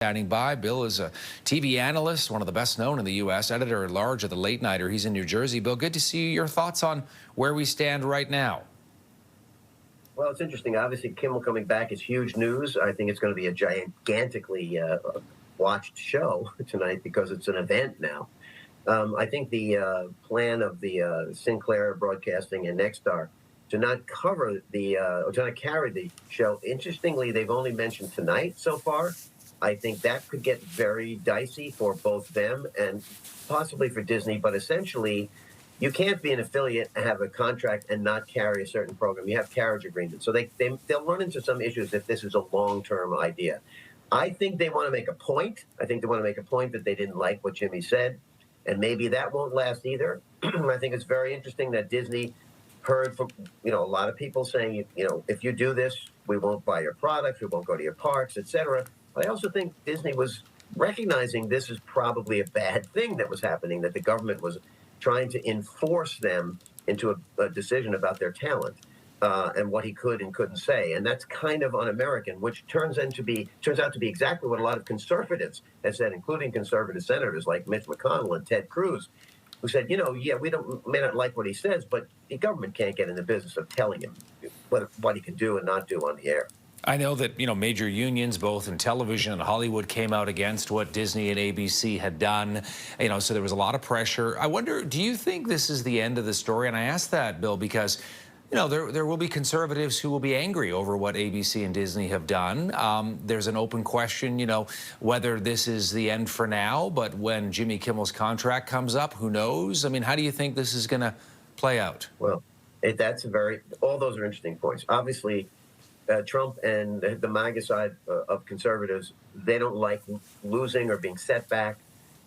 Standing by. Bill is a TV analyst, one of the best known in the U.S., editor-at-large of The Late Nighter. He's in New Jersey. Bill, good to see you. Your thoughts on where we stand right now? Well, it's interesting. Obviously, Kimmel coming back is huge news. I think it's going to be a gigantically watched show tonight because it's an event now. I think the plan of the Sinclair Broadcasting and Nexstar to not cover or to not carry the show. Interestingly, they've only mentioned tonight so far. I think that could get very dicey for both them and possibly for Disney. But essentially, you can't be an affiliate and have a contract and not carry a certain program. You have carriage agreements. So they'll run into some issues if this is a long-term idea. I think they want to make a point. I think they want to make a point that they didn't like what Jimmy said. And maybe that won't last either. I think it's very interesting that Disney heard from, a lot of people saying, if you do this, we won't buy your products, we won't go to your parks, etc. I also think Disney was recognizing this is probably a bad thing that was happening, that the government was trying to enforce them into a decision about their talent and what he could and couldn't say. And that's kind of un-American, which turns out to be exactly what a lot of conservatives have said, including conservative senators like Mitch McConnell and Ted Cruz, who said, yeah, we may not like what he says, but the government can't get in the business of telling him what he can do and not do on the air. I know that, major unions, both in television and Hollywood, came out against what Disney and ABC had done, so there was a lot of pressure. I wonder, do you think this is the end of the story? And I ask that, Bill, because, there will be conservatives who will be angry over what ABC and Disney have done. There's an open question, whether this is the end for now, but when Jimmy Kimmel's contract comes up, who knows? I mean, how do you think this is going to play out? Well, all those are interesting points. Obviously, Trump and the MAGA side of conservatives, they don't like losing or being set back.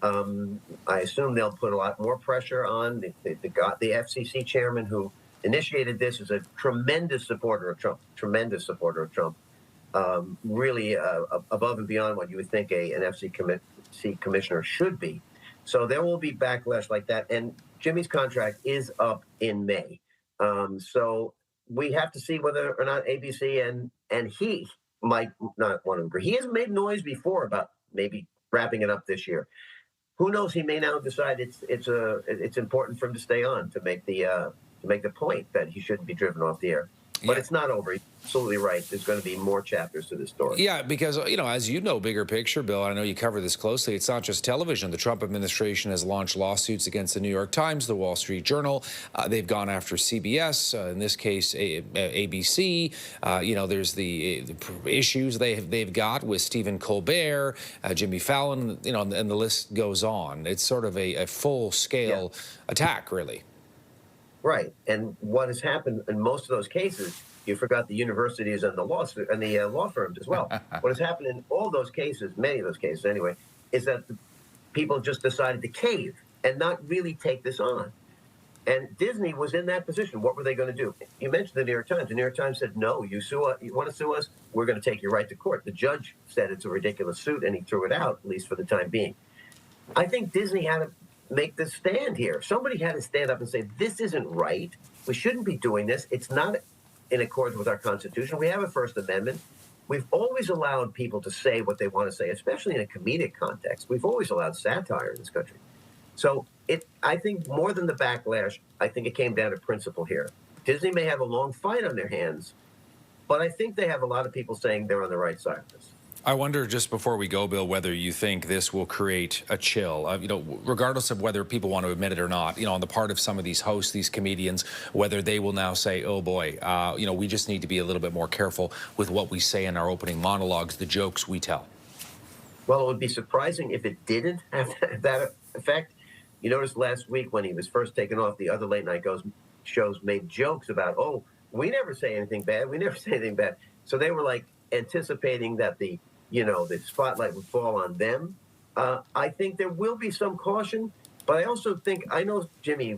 I assume they'll put a lot more pressure on the FCC chairman who initiated this, is a tremendous supporter of Trump, really above and beyond what you would think an FCC commissioner should be. So there will be backlash like that. And Jimmy's contract is up in May. So we have to see whether or not ABC and he might not want to agree. He has made noise before about maybe wrapping it up this year. Who knows? He may now decide it's important for him to stay on to make the point that he shouldn't be driven off the air. But it's not over. You're absolutely right. There's going to be more chapters to this story. Yeah, because, as bigger picture, Bill, I know you cover this closely, it's not just television. The Trump administration has launched lawsuits against the New York Times, the Wall Street Journal. They've gone after CBS, in this case, ABC. There's the issues they've got with Stephen Colbert, Jimmy Fallon, and the list goes on. It's sort of a full-scale attack, really. Right, and what has happened in most of those cases, you forgot the universities and the law firms as well. What has happened in all those cases, many of those cases anyway, is that the people just decided to cave and not really take this on. And Disney was in that position. What were they going to do? You mentioned the New York Times. The New York Times said, no, you want to sue us? We're going to take you right to court. The judge said it's a ridiculous suit, and he threw it out, at least for the time being. I think Disney had to make the stand here. Somebody had to stand up and say, this isn't right. We shouldn't be doing this. It's not in accordance with our Constitution. We have a First Amendment. We've always allowed people to say what they want to say, especially in a comedic context. We've always allowed satire in this country. So I think more than the backlash, I think it came down to principle here. Disney may have a long fight on their hands, but I think they have a lot of people saying they're on the right side of this. I wonder, just before we go, Bill, whether you think this will create a chill, regardless of whether people want to admit it or not, on the part of some of these hosts, these comedians, whether they will now say, oh boy, we just need to be a little bit more careful with what we say in our opening monologues, the jokes we tell. Well, it would be surprising if it didn't have that effect. You noticed last week when he was first taken off, the other late night shows made jokes about, oh, we never say anything bad. We never say anything bad. So they were like anticipating that the spotlight would fall on them. I think there will be some caution, but I also think, I know Jimmy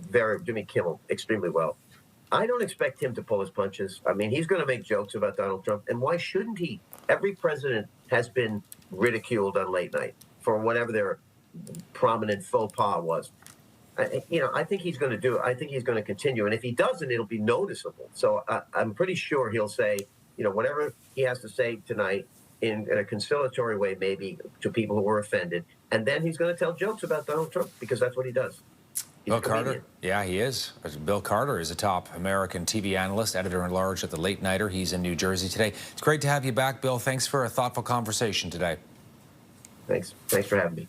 Kimmel extremely well. I don't expect him to pull his punches. I mean, he's going to make jokes about Donald Trump, and why shouldn't he? Every president has been ridiculed on late night for whatever their prominent faux pas was. I think he's going to do it. I think he's going to continue, and if he doesn't, it'll be noticeable. So I'm pretty sure he'll say, whatever he has to say tonight, in a conciliatory way, maybe to people who were offended, and then he's going to tell jokes about Donald Trump because that's what he does. He's Bill a comedian. Carter, yeah, he is. Bill Carter is a top American TV analyst, editor-in-large at The Late Nighter. He's in New Jersey today. It's great to have you back, Bill. Thanks for a thoughtful conversation today. Thanks for having me.